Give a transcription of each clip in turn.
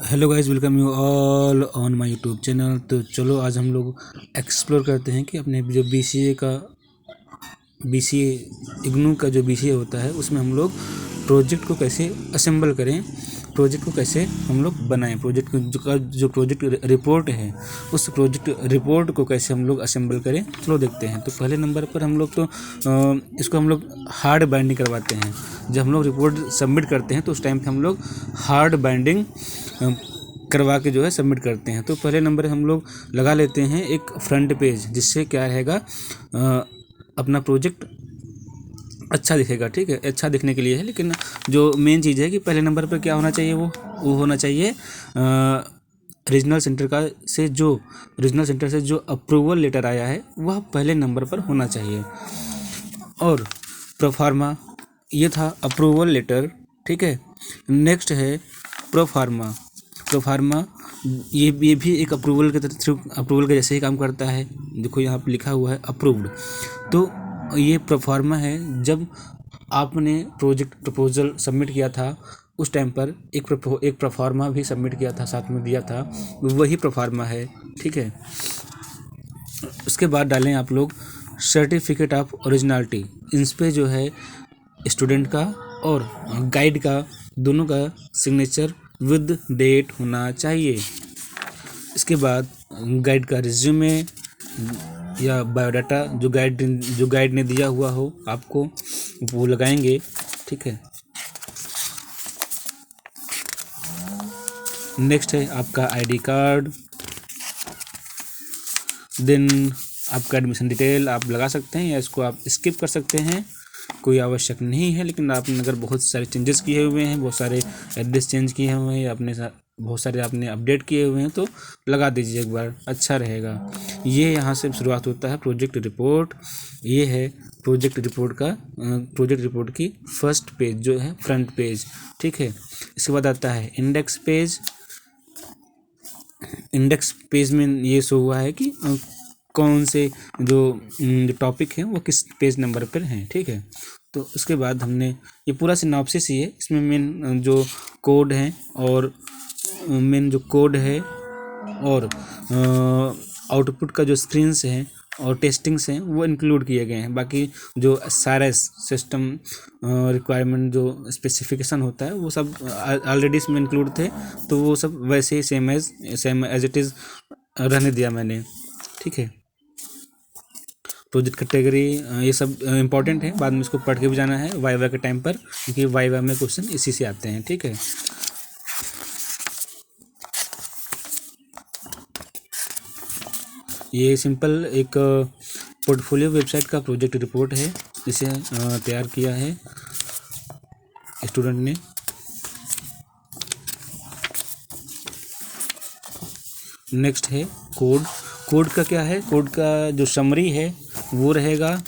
Hello guys, welcome you all on my YouTube channel. तो चलो आज हम लोग एक्सप्लोर करते हैं कि अपने जो बीसीए इग्नू का जो बीसीए होता है उसमें हम लोग प्रोजेक्ट को कैसे असेंबल करें, प्रोजेक्ट को कैसे हम लोग बनाएं, प्रोजेक्ट का जो प्रोजेक्ट रिपोर्ट है उस प्रोजेक्ट रिपोर्ट को कैसे हम लोग असेंबल करें। चलो देखते हैं। तो पहले नंबर पर हम लोग इसको हम लोग हार्ड बाइंडिंग करवाते हैं। जब हम लोग रिपोर्ट सबमिट करते हैं तो उस टाइम पे हम लोग हार्ड बाइंडिंग करवा के जो है सबमिट करते हैं। तो पहले नंबर हम लोग लगा लेते हैं एक फ्रंट पेज, जिससे क्या रहेगा, अपना प्रोजेक्ट अच्छा दिखेगा। ठीक है, अच्छा दिखने के लिए है, लेकिन जो मेन चीज़ है कि पहले नंबर पर क्या होना चाहिए, वो होना चाहिए रीजनल सेंटर से जो अप्रूवल लेटर आया है वह पहले नंबर पर होना चाहिए। और प्रोफार्मा, ये था अप्रूवल लेटर। ठीक है, नेक्स्ट है प्रोफार्मा। ये भी एक अप्रूवल के थ्रू, अप्रूवल के जैसे ही काम करता है। देखो यहाँ पे लिखा हुआ है अप्रूव्ड। तो ये प्रोफार्मा है, जब आपने प्रोजेक्ट प्रपोजल सबमिट किया था उस टाइम पर एक प्रोफार्मा भी सबमिट किया था, साथ में दिया था, वही प्रोफार्मा है। ठीक है, उसके बाद डालें आप लोग सर्टिफिकेट ऑफ ओरिजिनलिटी। इन पे जो है स्टूडेंट का और गाइड का दोनों का सिग्नेचर विद डेट होना चाहिए। इसके बाद गाइड का रिज्यूमे या बायोडाटा जो गाइड ने दिया हुआ हो आपको, वो लगाएंगे। ठीक है, नेक्स्ट है आपका आईडी कार्ड, देन आपका एडमिशन डिटेल आप लगा सकते हैं या इसको आप स्किप कर सकते हैं, कोई आवश्यक नहीं है। लेकिन आपने अगर बहुत सारे चेंजेस किए हुए हैं, बहुत सारे एड्रेस चेंज किए हुए हैं, अपने बहुत सारे आपने अपडेट किए हुए हैं, तो लगा दीजिए एक बार, अच्छा रहेगा। ये यहाँ से शुरुआत होता है प्रोजेक्ट रिपोर्ट। ये है प्रोजेक्ट रिपोर्ट की फर्स्ट पेज जो है फ्रंट पेज। ठीक है, इसके बाद आता है इंडेक्स पेज। इंडेक्स पेज में ये शो हुआ है कि कौन से जो टॉपिक हैं वो किस पेज नंबर पर हैं। ठीक है, तो उसके बाद हमने ये पूरा सिनॉप्सिस ही है। इसमें मेन जो कोड है और आउटपुट का जो स्क्रीन्स हैं और टेस्टिंग्स हैं वो इंक्लूड किए गए हैं। बाकी जो सारा सिस्टम रिक्वायरमेंट जो स्पेसिफिकेशन होता है वो सब ऑलरेडी इसमें इंक्लूड थे, तो वो सब वैसे ही सेम एज इट इज़ रहने दिया मैंने। ठीक है, प्रोजेक्ट कैटेगरी ये सब इंपॉर्टेंट है, बाद में इसको पढ़ के भी जाना है वाइवा के टाइम पर, क्योंकि वाइवा में क्वेश्चन इसी से आते हैं। ठीक है, ये सिंपल एक पोर्टफोलियो वेबसाइट का प्रोजेक्ट रिपोर्ट है, जिसे तैयार किया है स्टूडेंट ने। नेक्स्ट है कोड का क्या है, कोड का जो समरी है वो रहेगा,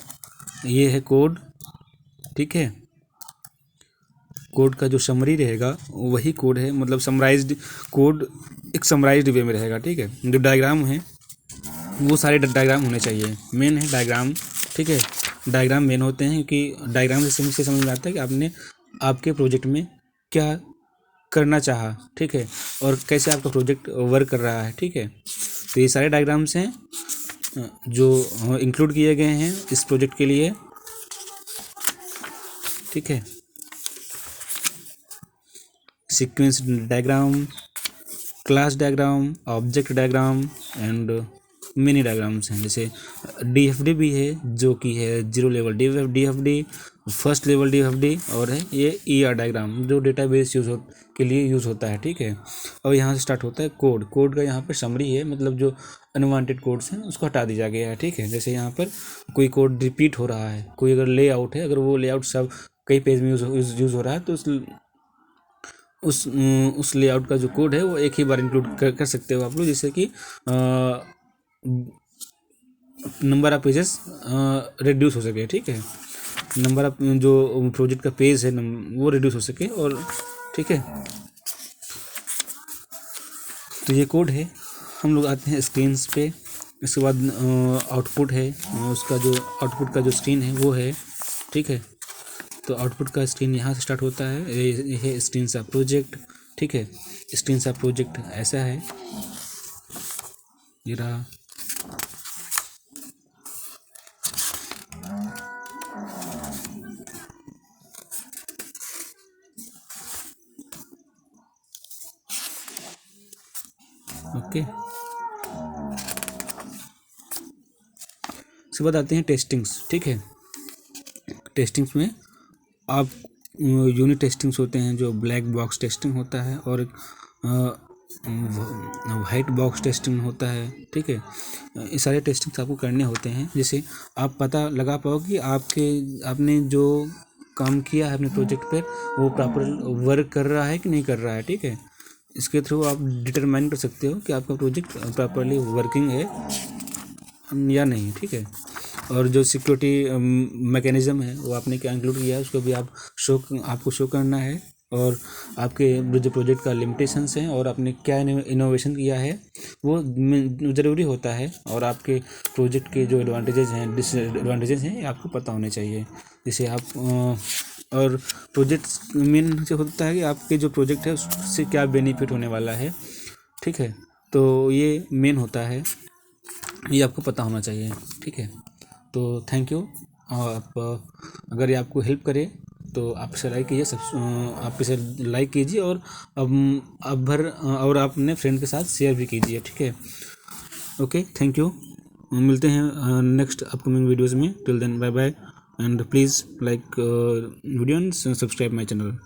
ये है कोड। ठीक है, कोड का जो समरी रहेगा वही कोड है, मतलब समराइज्ड कोड एक समराइज्ड वे में रहेगा। ठीक है, जो डायग्राम है वो सारे डायग्राम होने चाहिए, मेन है डायग्राम। ठीक है, डायग्राम मेन होते हैं, क्योंकि डायग्राम से समझ में आता है कि आपने आपके प्रोजेक्ट में क्या करना चाहा। ठीक है, और कैसे आपका प्रोजेक्ट वर्क कर रहा है। ठीक है, तो ये सारे डायग्राम्स हैं जो इंक्लूड किए गए हैं इस प्रोजेक्ट के लिए। ठीक है, sequence diagram, class diagram, object diagram and mini diagrams हैं। जैसे DFD भी है, जो कि है 0 level DFD, first level DFD, और है ये ER डायग्राम जो डेटाबेस के लिए यूज़ होता है। ठीक है, और यहाँ से स्टार्ट होता है कोड का यहाँ पर समरी है, मतलब जो अनवांटेड कोड्स हैं उसको हटा दिया गया है। ठीक है, जैसे यहाँ पर कोई कोड रिपीट हो रहा है, कोई अगर लेआउट है, अगर वो लेआउट सब कई पेज में यूज़ हो रहा है, तो उस लेआउट का जो कोड है वो एक ही बार इंक्लूड कर सकते हो आप लोग, जिससे कि नंबर ऑफ पेजेस रिड्यूस हो सके। ठीक है, नंबर ऑफ जो प्रोजेक्ट का पेज है वो रिड्यूस हो सके। और ठीक है, तो ये कोड है। हम लोग आते हैं स्क्रीन्स पे। इसके बाद आउटपुट है, उसका जो आउटपुट का जो स्क्रीन है वो है। ठीक है, तो आउटपुट का स्क्रीन यहाँ से स्टार्ट होता है, ये है स्क्रीन सा प्रोजेक्ट। ठीक है, स्क्रीन शॉट प्रोजेक्ट ऐसा है, ये रहा। ओके, इसके बाद आते हैं टेस्टिंग्स। ठीक है, टेस्टिंग्स में आप यूनिट टेस्टिंग्स होते हैं, जो ब्लैक बॉक्स टेस्टिंग होता है, और वाइट बॉक्स टेस्टिंग होता है। ठीक है, ये सारे टेस्टिंग्स आपको करने होते हैं, जिससे आप पता लगा पाओ कि आपने जो काम किया है अपने प्रोजेक्ट पर वो प्रॉपर वर्क कर रहा है कि नहीं कर रहा है। ठीक है, इसके थ्रू आप डिटरमाइन कर सकते हो कि आपका प्रोजेक्ट प्रॉपरली वर्किंग है या नहीं। ठीक है, और जो सिक्योरिटी मैकेनिज़्म है वो आपने क्या इंक्लूड किया है उसको भी आपको शो करना है, और आपके जो प्रोजेक्ट का लिमिटेशंस हैं और आपने क्या इनोवेशन किया है वो ज़रूरी होता है, और आपके प्रोजेक्ट के जो एडवांटेजेस हैं डिसएडवांटेजेस हैं ये आपको पता होने चाहिए, जिससे आप और प्रोजेक्ट मेन से होता है कि आपके जो प्रोजेक्ट है उससे क्या बेनिफिट होने वाला है। ठीक है, तो ये मेन होता है, ये आपको पता होना चाहिए। ठीक है, तो थैंक यू। आप अगर ये आपको हेल्प करे तो आप इसे लाइक कीजिए, आप इसे लाइक कीजिए, और और आप अपने फ्रेंड के साथ शेयर भी कीजिए। ठीक है, ओके, थैंक यू। मिलते हैं नेक्स्ट अपकमिंग वीडियोज़ में। Till then bye bye, and please like video and subscribe my channel.